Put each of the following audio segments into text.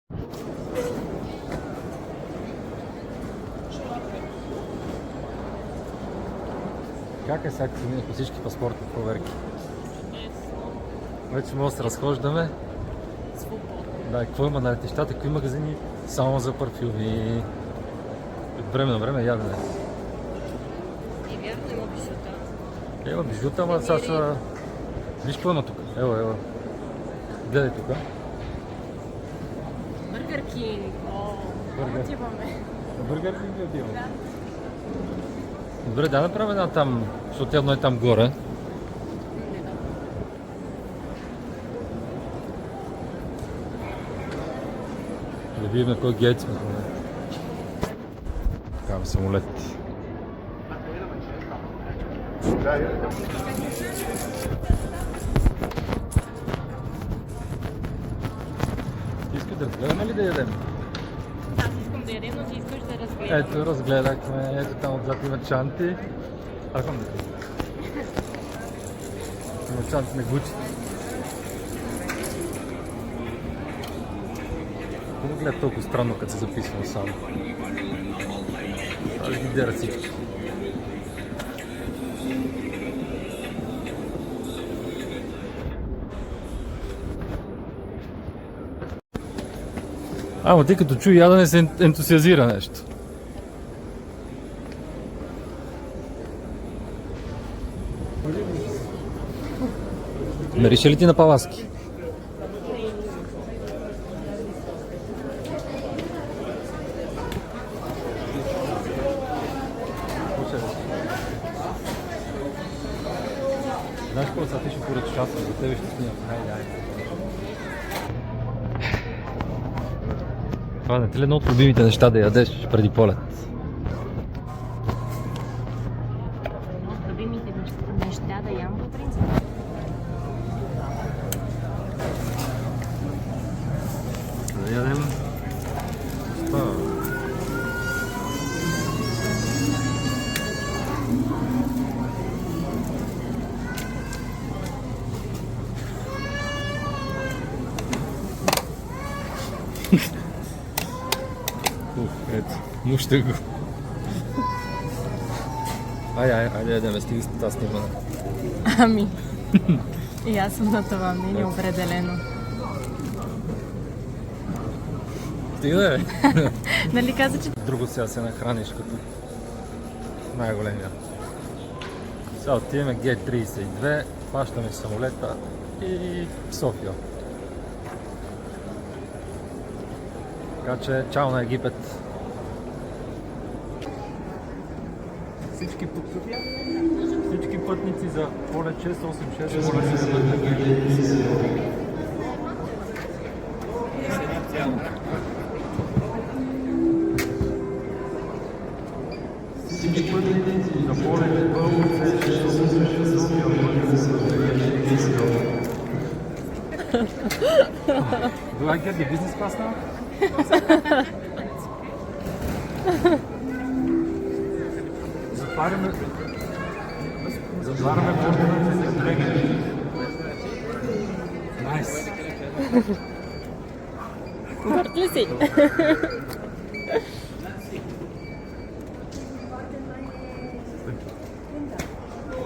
Как е сега, като мине по всички паспортни проверки? Вече може да се разхождаме. Да, какво има на летищата, какви магазини? Само за парфюми. От време на време ядене. И вярно има бижута. Ела бижута, ама сега са... Виж какво има тук. Ела. Гледай тук. Бъргър Кинг. Бъргър. Отиваме. Бъргър Кинг ли отиваме? Да. Добре, да направим една там, защото едно е там горе. Да видим на кой гейт сме. Такава самолет. Искаш да разгледаме ли да ядем? Аз искам да ядем, но ти искаш да разгледам. Ето, разгледахме. Ето там отзад има чанти. Има чанти на Гучи. Не гледа толкова странно, като се записвам сам. Аз ги дера всички. Ама ти като чуй ядене се ентусиазира нещо. Нариша ли ти на паласки? Знаеш какво, сега ти ще поръчаш шафа, за тебе ще снимам. Хайде. Това не ти ли едно от любимите неща да ядеш преди полет? Любимите неща да ям по принцип. Да ядем. Ето, муща го. Айде, ядеме, стига с тази снимана. Ами, и аз съм на това мнение определено. Стига да е. Нали каза, че... Друго сега се нахраниш като най-големия. Сега отиваме Г32, хващаме самолета и София. Така че, чао на Египет! Всички пътници за полет 686 моля се да Всички пътници за полет Българ 686 моля се Do I get the business class now? Затваряме портата за трегане. Найс! Горд ли си?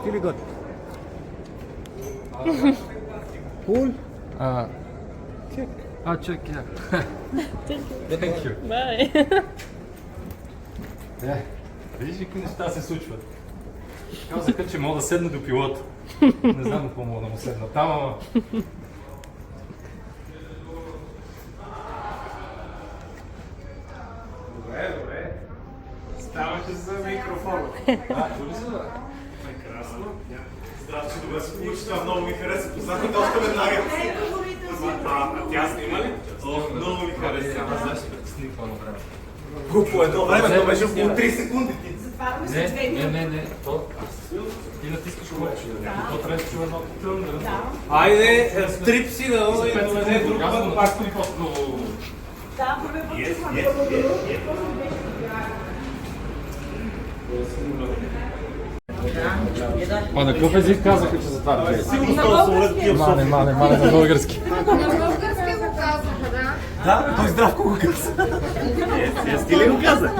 Really good. Cool? Check. Check, yeah. Thank you. Bye. Виждаш ли какви неща се случват? Казаха, че мога да седна до пилота. Не знам какво мога да му седна там, ама... Добре. Ставаше за микрофона. Чули се, да? Прекрасно. Здрасти, добре се получи. Това много ми хареса. Познахме доста веднага. Тя снима ли? Много ми хареса. Знаеш ли като снимка едно време? По едно време, то беше около 3 секунди. Не. Ти натискаш копче. То трябва да чува едно тъмно. Айде, стрип си да доведе друг път. Пак стои просто... А на какъв език казаха, че затварят? Сигурно с този самолет пия в София. Мане на български. На български го казаха, да. Да, той Здравко го каза. Ти ли го каза?